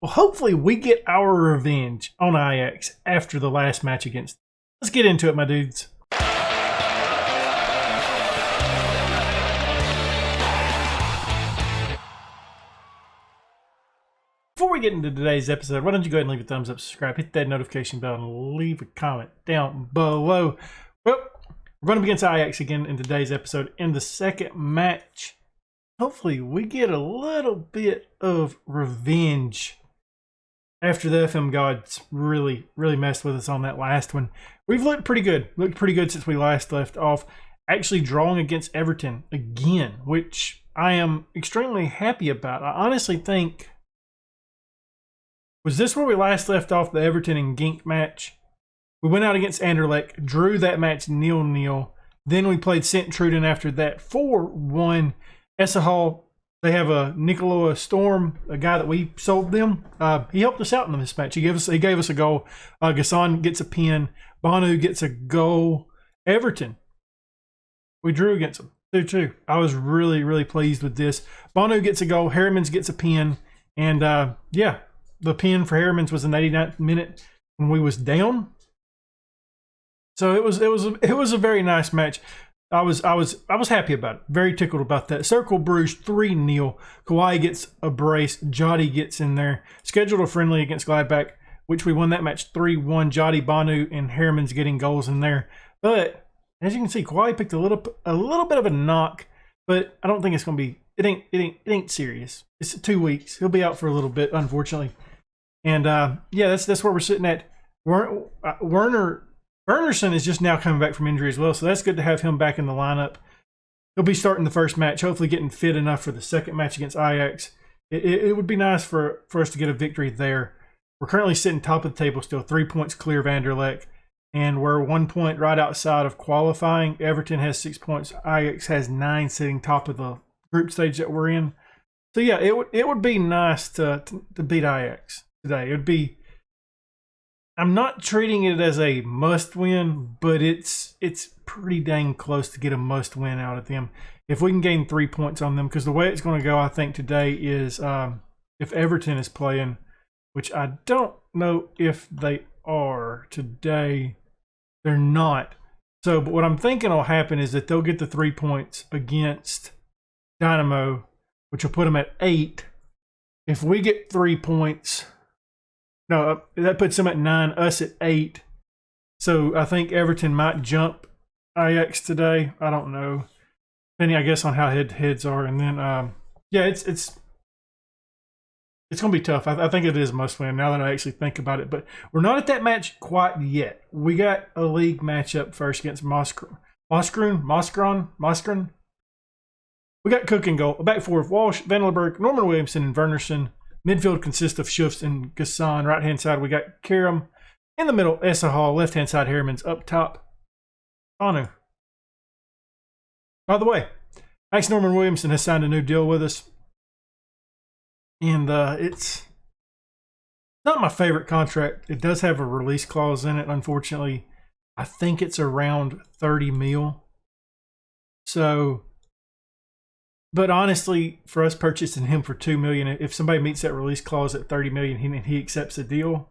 Well, hopefully we get our revenge on Ajax after the last match against them. Let's get into it, my dudes. Before we get into today's episode, why don't you go ahead and leave a thumbs up, subscribe, hit that notification bell, and leave a comment down below. Well, we're going to be against Ajax again in today's episode in the second match. Hopefully we get a little bit of revenge after the FM gods really messed with us on that last one. We've looked pretty good. Looked pretty good since we last left off. Actually drawing against Everton again, which I am extremely happy about. I honestly think... Was this where we last left off, the Everton and Genk match? We went out against Anderlecht, drew that match 0-0. Then we played Sint-Truiden after that 4-1. Essahal, they have a Nicola Storm, a guy that we sold them. He helped us out in this match. He gave us a goal. Gasson gets a pin. Banu gets a goal. Everton, we drew against them 2-2. I was really pleased with this. Banu gets a goal. Hermans gets a pin. And yeah, the pin for Hermans was in the 89th minute when we was down. So it was a very nice match. I was happy about it. Very tickled about that. Cercle Bruges 3-0. Kawhi gets a brace. Jody gets in there. Scheduled a friendly against Gladbach, which we won that match 3-1. Jody, Banu, and Hermans getting goals in there. But as you can see, Kawhi picked a little bit of a knock, but I don't think it's gonna be. It ain't serious. It's 2 weeks. He'll be out for a little bit, unfortunately. And yeah, that's where we're sitting at. Wernerson is just now coming back from injury as well, so that's good to have him back in the lineup. He'll be starting the first match, hopefully getting fit enough for the second match against Ajax. It would be nice for us to get a victory there. We're currently sitting top of the table still, 3 points clear of Anderlecht, and we're 1 point right outside of qualifying. Everton has 6 points. Ajax has 9, sitting top of the group stage that we're in. So yeah, it would be nice to beat Ajax today. It would be. I'm not treating it as a must-win, but it's pretty dang close to get a must-win out of them. If we can gain 3 points on them, because the way it's going to go, I think, today is if Everton is playing, which I don't know if they are today. They're not. So, but what I'm thinking will happen is that they'll get the 3 points against Dynamo, which will put them at 8. If we get 3 points... No, that puts them at 9, us at 8. So I think Everton might jump Ajax today. I don't know. Depending, I guess, on how heads are. And then, yeah, it's going to be tough. I think it is must win now that I actually think about it. But we're not at that match quite yet. We got a league matchup first against Moskron. We got Cook and goal. A back four of Walsh, Vandenberg, Norman Williamson, and Wernerson. Midfield consists of Schufts and Gasson. Right-hand side, we got Karam. In the middle, Essahal. Left-hand side, Hermans. Up top, Banu. By the way, Max Norman Williamson has signed a new deal with us. And it's not my favorite contract. It does have a release clause in it, unfortunately. I think it's around 30 mil. So... But honestly, for us purchasing him for $2 million, if somebody meets that release clause at $30 million and he accepts the deal,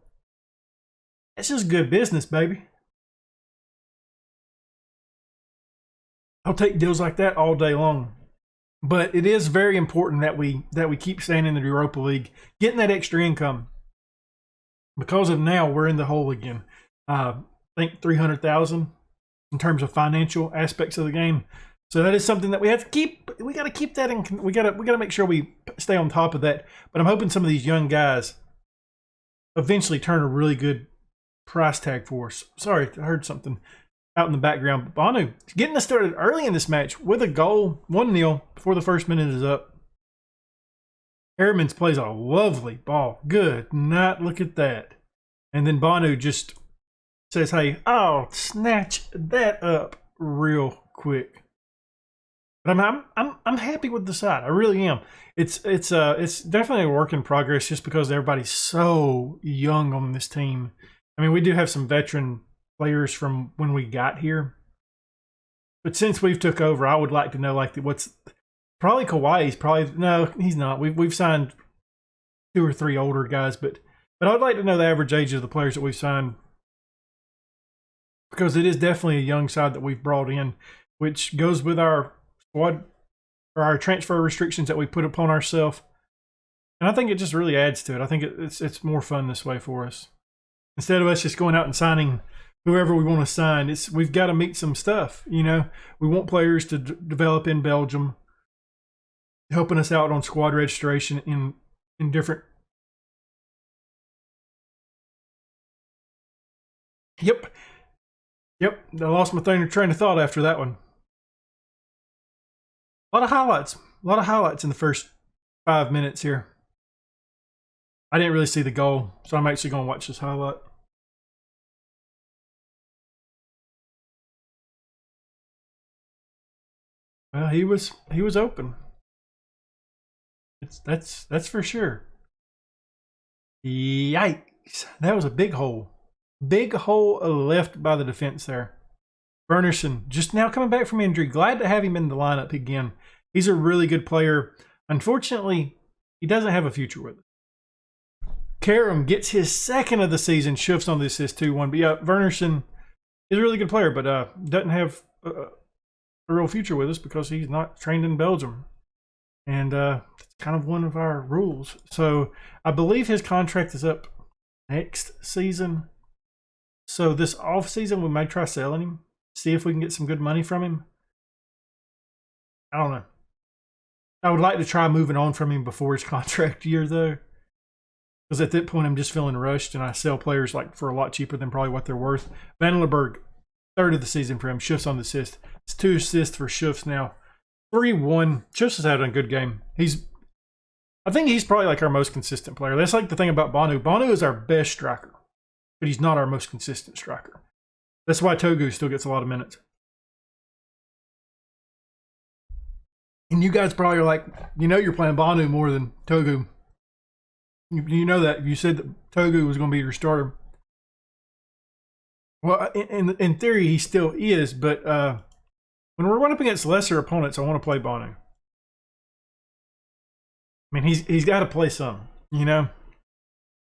that's just good business, baby. I'll take deals like that all day long. But it is very important that we keep staying in the Europa League, getting that extra income. Because of now, we're in the hole again. I think 300,000 in terms of financial aspects of the game. So that is something that we have to keep. We got to keep that in. We got to make sure we stay on top of that. But I'm hoping some of these young guys eventually turn a really good price tag for us. Sorry, I heard something out in the background. Banu getting us started early in this match with a goal, 1-0 before the first minute is up. Hermans plays a lovely ball. Good night. Look at that. And then Banu just says, "Hey, I'll snatch that up real quick." But I'm happy with the side. I really am. It's definitely a work in progress just because everybody's so young on this team. I mean, we do have some veteran players from when we got here, but since we've took over, I would like to know what's probably Kawhi's probably no, he's not. We've signed 2 or 3 older guys, but I'd like to know the average age of the players that we've signed, because it is definitely a young side that we've brought in, which goes with our squad or our transfer restrictions that we put upon ourselves. And I think it just really adds to it. I think it's more fun this way for us. Instead of us just going out and signing whoever we want to sign, we've got to meet some stuff. You know, we want players to develop in Belgium, helping us out on squad registration in different. Yep. I lost my train of thought after that one. A lot of highlights in the first 5 minutes here. I didn't really see the goal, so I'm actually going to watch this highlight. Well, he was open. That's for sure. Yikes! That was a big hole. Big hole left by the defense there. Wernerson just now coming back from injury. Glad to have him in the lineup again. He's a really good player. Unfortunately, he doesn't have a future with us. Karam gets his second of the season. Shifts on the assist 2-1. But yeah, Wernerson is a really good player, but doesn't have a real future with us because he's not trained in Belgium. And that's kind of one of our rules. So I believe his contract is up next season. So this off season, we might try selling him. See if we can get some good money from him. I don't know. I would like to try moving on from him before his contract year, though. Because at that point, I'm just feeling rushed, and I sell players like for a lot cheaper than probably what they're worth. Van Leberg, third of the season for him. Shifts on the assist. It's 2 assists for Shifts now. 3-1. Shifts has had a good game. I think he's probably like our most consistent player. That's like the thing about Banu. Banu is our best striker, but he's not our most consistent striker. That's why Togu still gets a lot of minutes. And you guys probably are like, you know, you're playing Banu more than Togu. You know that. You said that Togu was going to be your starter. Well, in theory, he still is, but when we're running up against lesser opponents, I want to play Banu. I mean, he's got to play some, you know.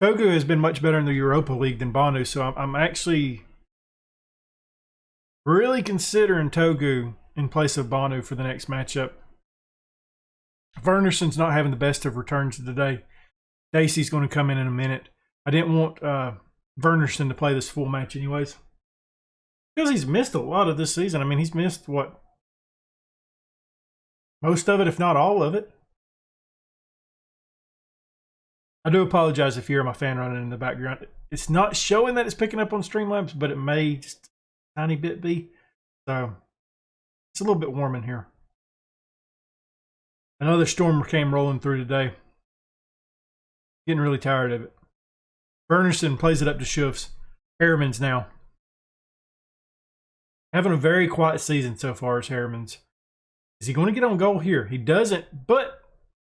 Togu has been much better in the Europa League than Banu, so I'm actually really considering Togu in place of Banu for the next matchup. Wernerson's not having the best of returns today. Dacey's going to come in a minute. I didn't want Wernerson to play this full match anyways, because he's missed a lot of this season. I mean, he's missed, what, most of it, if not all of it. I do apologize if you hear my fan running in the background. It's not showing that it's picking up on Streamlabs, but it may just a tiny bit be. So it's a little bit warm in here. Another storm came rolling through today. Getting really tired of it. Wernerson plays it up to Shufts. Harriman's now. Having a very quiet season so far as Harriman's. Is he going to get on goal here? He doesn't, but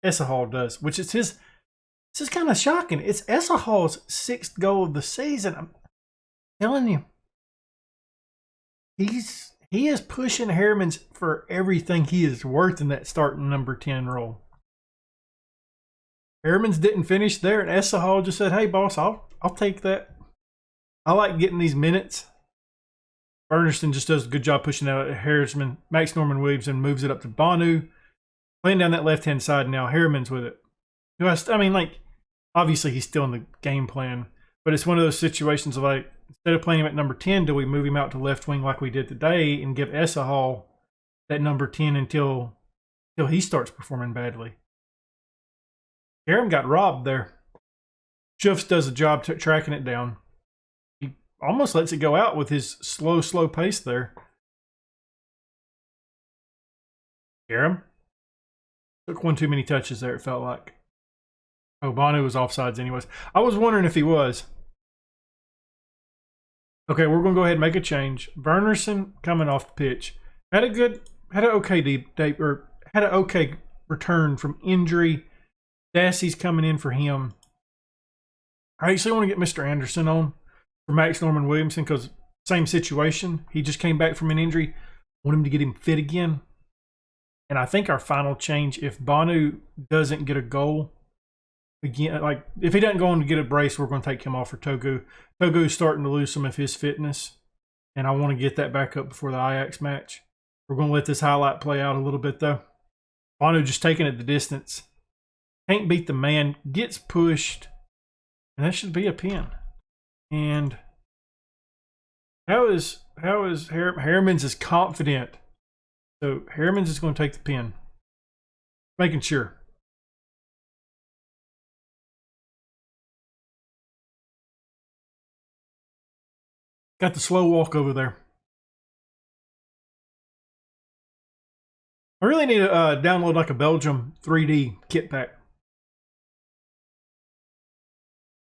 Essahal does, which is his. This is kind of shocking. It's Essahal's 6th goal of the season. I'm telling you. He is pushing Harriman's for everything he is worth in that starting number 10 role. Harriman's didn't finish there, and Essahal just said, "Hey, boss, I'll take that. I like getting these minutes." Wernerson just does a good job pushing out at Harrisman. Max Norman Williamson moves it up to Banu. Playing down that left-hand side now. Harriman's with it. I mean, like, obviously he's still in the game plan, but it's one of those situations of like, instead of playing him at number 10, do we move him out to left wing like we did today and give Essahal that number 10 until he starts performing badly? Karam got robbed there. Shufts does a job tracking it down. He almost lets it go out with his slow pace there. Karam took one too many touches there, it felt like. Oh, Banu was offsides anyways. I was wondering if he was. Okay, we're going to go ahead and make a change. Wernerson coming off the pitch. Had an okay return from injury. Dassey's coming in for him. I actually want to get Mr. Anderson on for Max Norman Williamson because same situation. He just came back from an injury. Want him to get him fit again. And I think our final change, if Banu doesn't get a goal, again, like if he doesn't go on to get a brace, we're going to take him off for Togo. Togo's starting to lose some of his fitness, and I want to get that back up before the Ajax match. We're going to let this highlight play out a little bit, though. Banu just taking it the distance. Can't beat the man. Gets pushed. And that should be a pin. And how is Hermans is confident. So Hermans is going to take the pin. Making sure. Got the slow walk over there. I really need to download like a Belgium 3D kit pack.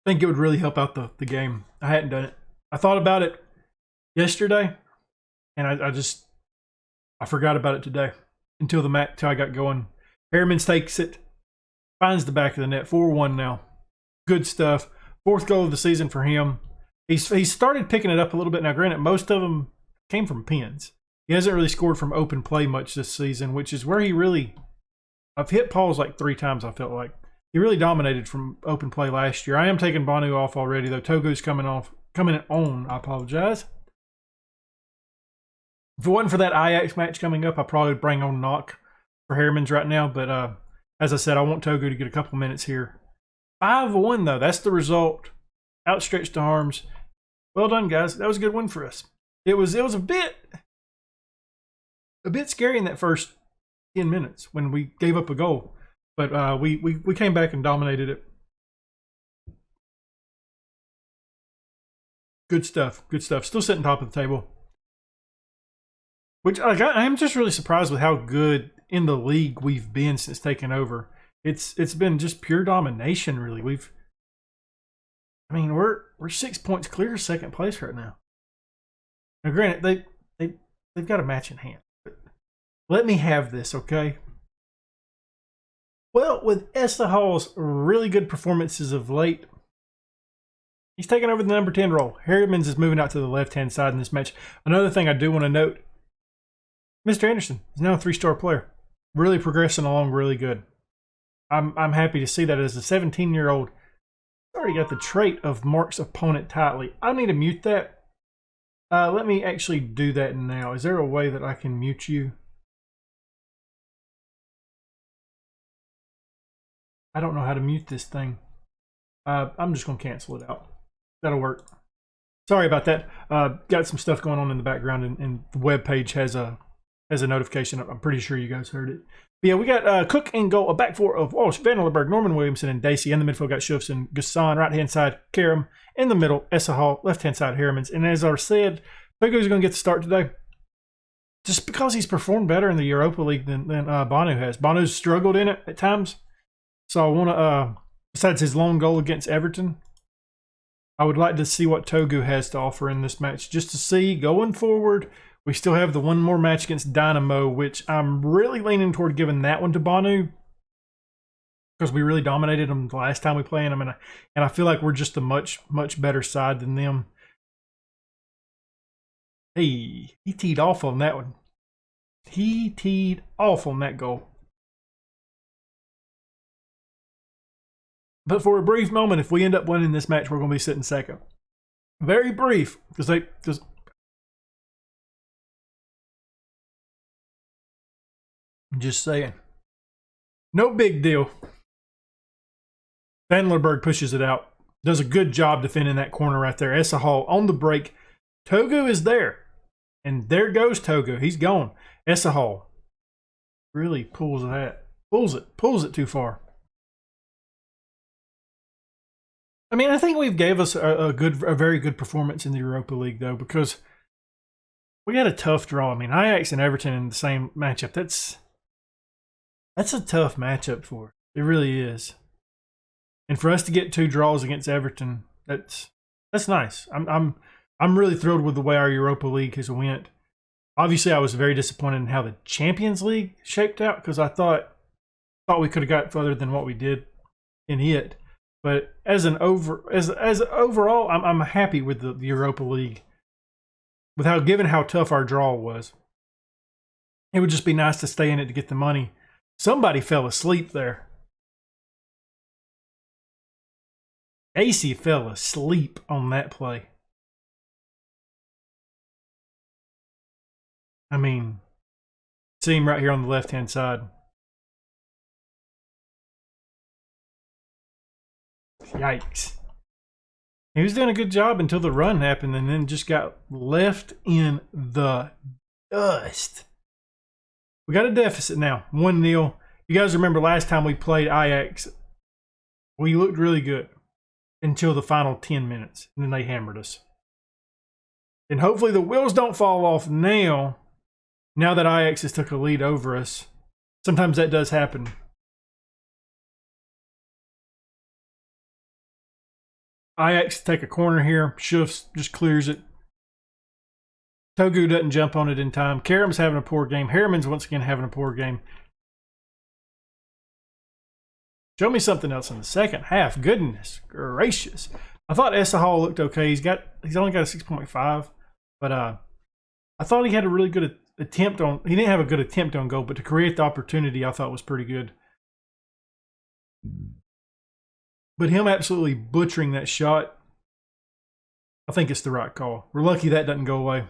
I think it would really help out the game. I hadn't done it. I thought about it yesterday, and I forgot about it today until I got going. Hermans takes it, finds the back of the net, 4-1 now. Good stuff. 4th goal of the season for him. He's started picking it up a little bit now. Granted, most of them came from pins. He hasn't really scored from open play much this season, which is where I've hit pause like 3 times, I felt like. He really dominated from open play last year. I am taking Banu off already, though. Togo's coming on. I apologize. If it wasn't for that Ajax match coming up, I probably would bring on Knock for Hermans right now. But as I said, I want Togo to get a couple minutes here. 5-1, though. That's the result. Outstretched arms. Well done, guys. That was a good win for us. It was a bit scary in that first 10 minutes when we gave up a goal. But we came back and dominated it. Good stuff. Good stuff. Still sitting top of the table. Which I'm just really surprised with how good in the league we've been since taking over. It's been just pure domination, really. We're 6 points clear of 2nd place right now. Now, granted, they've got a match in hand. But let me have this, okay? Well, with Essa Hall's really good performances of late, he's taking over the number 10 role. Hermans is moving out to the left-hand side in this match. Another thing I do want to note, Mr. Anderson is now a 3-star player. Really progressing along really good. I'm happy to see that as a 17-year-old. Already got the trait of marks opponent tightly. I need to mute that. Let me actually do that now. Is there a way that I can mute you? I don't know how to mute this thing. I'm just going to cancel it out. That'll work. Sorry about that. Got some stuff going on in the background, and the web page has a notification. I'm pretty sure you guys heard it. But yeah, we got Cook in goal, a back four of Walsh, Van Lerberg, Norman Williamson, and Dacey. In the midfield, got Schufsen, Gassan. Right-hand side, Karam. In the middle, Essa Hall. Left-hand side, Hermans. And as I said, Togo's going to get the start today. Just because he's performed better in the Europa League than Banu has. Banu's struggled in it at times. So I want to, besides his lone goal against Everton, I would like to see what Togo has to offer in this match. Just to see, going forward, we still have the one more match against Dynamo, which I'm really leaning toward giving that one to Banu. Because we really dominated them the last time we played them. And I feel like we're just a much, much better side than them. Hey, he teed off on that one. He teed off on that goal. But for a brief moment, if we end up winning this match, we're going to be sitting second. Very brief, because just saying. No big deal. Van Lerberg pushes it out. Does a good job defending that corner right there. Essa Hall on the break. Togo is there. And there goes Togo. He's gone. Essa Hall really pulls that. Pulls it too far. I mean, I think we've gave us a very good performance in the Europa League, though, because we had a tough draw. I mean, Ajax and Everton in the same matchup. That's a tough matchup for us. It really is. And for us to get 2 draws against Everton, that's nice. I'm really thrilled with the way our Europa League has went. Obviously, I was very disappointed in how the Champions League shaped out, because I thought we could have got further than what we did in it. But as overall, I'm happy with the Europa League. Given how tough our draw was, it would just be nice to stay in it to get the money. Somebody fell asleep there. AC fell asleep on that play. I mean, see him right here on the left-hand side. Yikes. He was doing a good job until the run happened and then just got left in the dust. We got a deficit now, 1-0. You guys remember last time we played Ajax, we looked really good until the final 10 minutes, and then they hammered us. And hopefully the wheels don't fall off now that Ajax has took a lead over us. Sometimes that does happen. Ajax take a corner here. Schufs just clears it. Togu doesn't jump on it in time. Karam's having a poor game. Harriman's once again having a poor game. Show me something else in the second half. Goodness gracious. I thought Esahal looked okay. He's only got a 6.5. But I thought he had a really good attempt on... He didn't have a good attempt on goal, but to create the opportunity I thought was pretty good. But him absolutely butchering that shot, I think it's the right call. We're lucky that doesn't go away.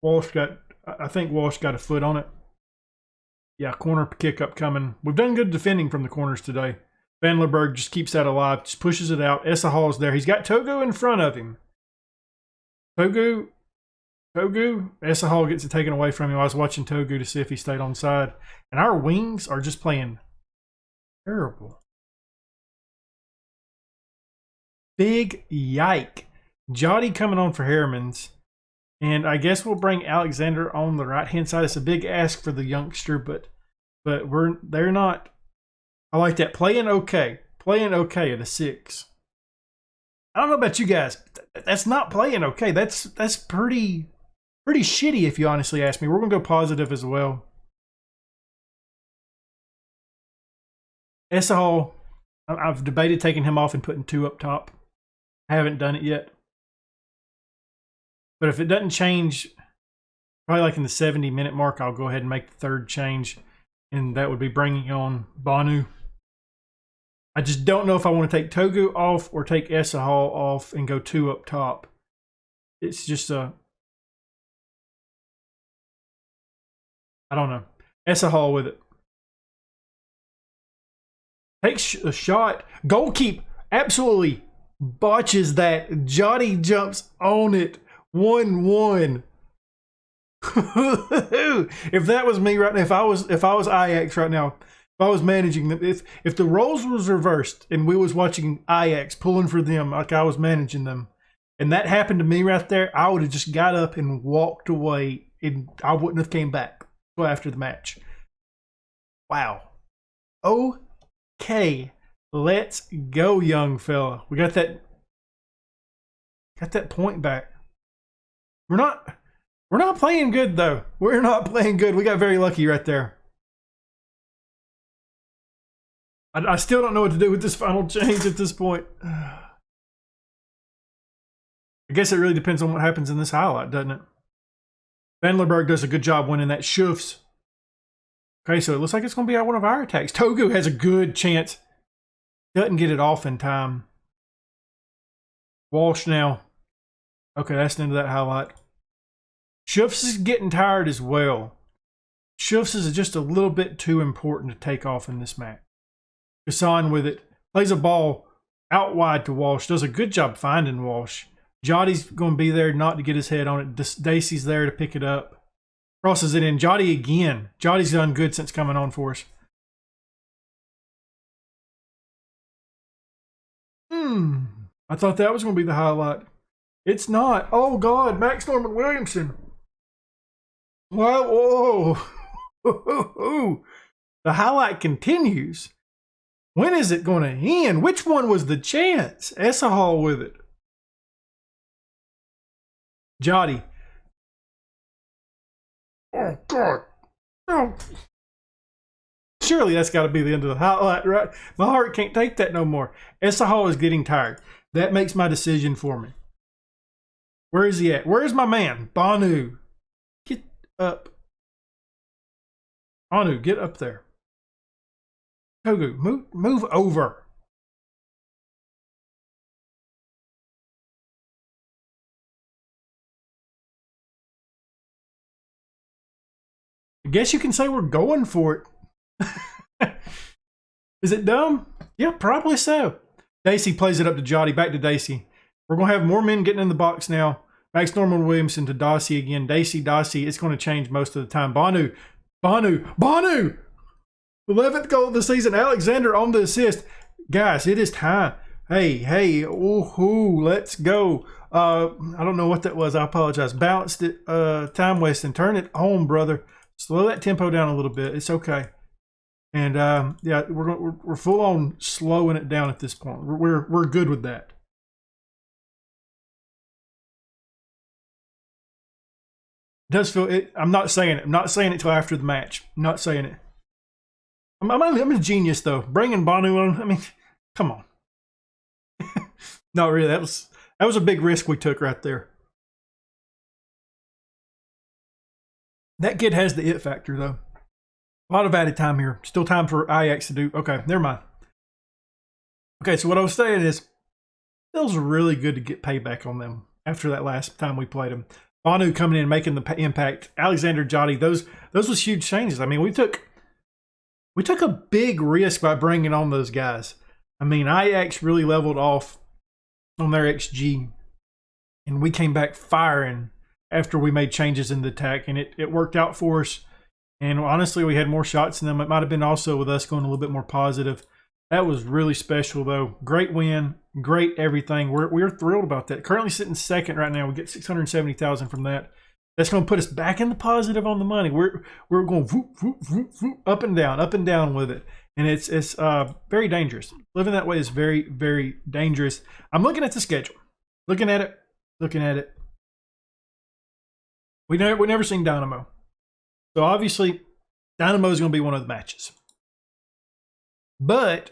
I think Walsh got a foot on it. Yeah, corner kick up coming. We've done good defending from the corners today. Van Lerberg just keeps that alive, just pushes it out. Esahal's there. He's got Togu in front of him. Togu. Esahal gets it taken away from him. I was watching Togu to see if he stayed onside. And our wings are just playing terrible. Big yike. Jody coming on for Harriman's. And I guess we'll bring Alexander on the right-hand side. It's a big ask for the youngster, but they're not. I like that. Playing okay. Playing okay at a 6. I don't know about you guys. But that's not playing okay. That's pretty shitty if you honestly ask me. We're going to go positive as well. Esahal, I've debated taking him off and putting 2 up top. I haven't done it yet. But if it doesn't change, probably like in the 70-minute mark, I'll go ahead and make the third change. And that would be bringing on Banu. I just don't know if I want to take Togu off or take Esahal off and go 2 up top. It's just a... I don't know. Esahal with it. Takes a shot. Goalkeeper absolutely botches that. Jody jumps on it. 1-1. If that was me right now, if I was Ajax right now, if I was managing them, if the roles was reversed and we was watching Ajax pulling for them like I was managing them, and that happened to me right there, I would have just got up and walked away, and I wouldn't have came back after the match. Wow. Okay, let's go, young fella. We got that point back. We're not playing good, though. We're not playing good. We got very lucky right there. I still don't know what to do with this final change at this point. I guess it really depends on what happens in this highlight, doesn't it? Van Lerberg does a good job winning that. Schufs. Okay, so it looks like it's going to be one of our attacks. Togu has a good chance. Doesn't get it off in time. Walsh now. Okay, that's the end of that highlight. Schufs is getting tired as well. Schufs is just a little bit too important to take off in this match. Hassan with it. Plays a ball out wide to Walsh. Does a good job finding Walsh. Jody's going to be there not to get his head on it. Dacey's there to pick it up. Crosses it in. Jody again. Jody's done good since coming on for us. I thought that was going to be the highlight. It's not. Oh, God. Max Norman Williamson. Whoa. The highlight continues. When is it going to end? Which one was the chance? Esahal with it. Jody. Oh, God. Oh. Surely that's got to be the end of the highlight, right? My heart can't take that no more. Esahal is getting tired. That makes my decision for me. Where is he at? Where's my man? Banu. Get up. Banu, get up there. Togu, move over. guess you can say we're going for it. Is it dumb? Yeah, probably so. Dacey plays it up to Jotty. Back to Dacey. We're going to have more men getting in the box now. Max Norman Williamson to Dossie again. Dacey. It's going to change most of the time. Banu! 11th goal of the season. Alexander on the assist. Guys, it is time. Hey, ooh, let's go. I don't know what that was. I apologize. Balanced it, time wasting. Turn it home, brother. Slow that tempo down a little bit. It's okay. And yeah, we're full on slowing it down at this point. We're good with that. It does feel it. I'm not saying it. I'm not saying it till after the match. I'm not saying it. I'm a genius though. Bringing Banu on. I mean, come on. Not really. That was a big risk we took right there. That kid has the it factor though. A lot of added time here. Still time for Ajax to do. Okay, never mind. Okay, so what I was saying is, it feels really good to get payback on them after that last time we played them. Banu coming in, making the impact. Alexander Jotty, those was huge changes. I mean, we took a big risk by bringing on those guys. I mean, Ajax really leveled off on their XG, and we came back firing after we made changes in the attack, and it worked out for us. And honestly, we had more shots than them. It might have been also with us going a little bit more positive. That was really special, though. Great win, great everything. We're thrilled about that. Currently sitting second right now. We get $670,000 from that. That's going to put us back in the positive on the money. We're going whoop, whoop, whoop, whoop, up and down with it, and it's very dangerous. Living that way is very, very dangerous. I'm looking at the schedule, looking at it. We never seen Dynamo, so obviously Dynamo is going to be one of the matches, but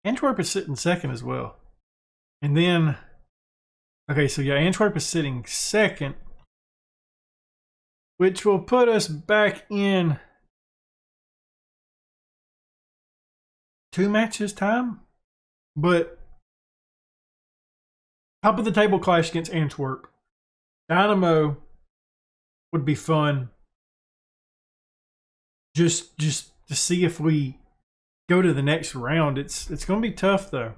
Antwerp is sitting second as well. And then, okay, so yeah, Antwerp is sitting second, which will put us back in 2 matches time. But top of the table clash against Antwerp. Dynamo would be fun. Just to see if we go to the next round. It's going to be tough though.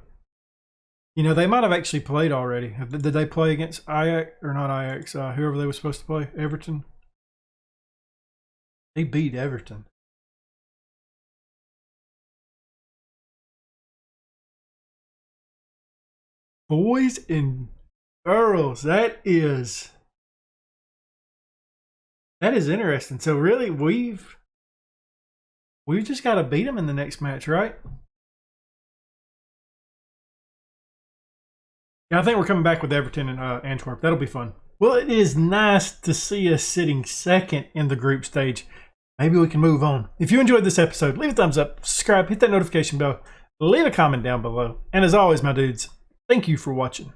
You know, they might have actually played already. Did they play against Ajax or not Ajax? Whoever they were supposed to play, Everton. They beat Everton. Boys and girls, that is interesting. So really, we've just got to beat them in the next match, right? Yeah, I think we're coming back with Everton and Antwerp. That'll be fun. Well, it is nice to see us sitting second in the group stage. Maybe we can move on. If you enjoyed this episode, leave a thumbs up, subscribe, hit that notification bell, leave a comment down below. And as always, my dudes, thank you for watching.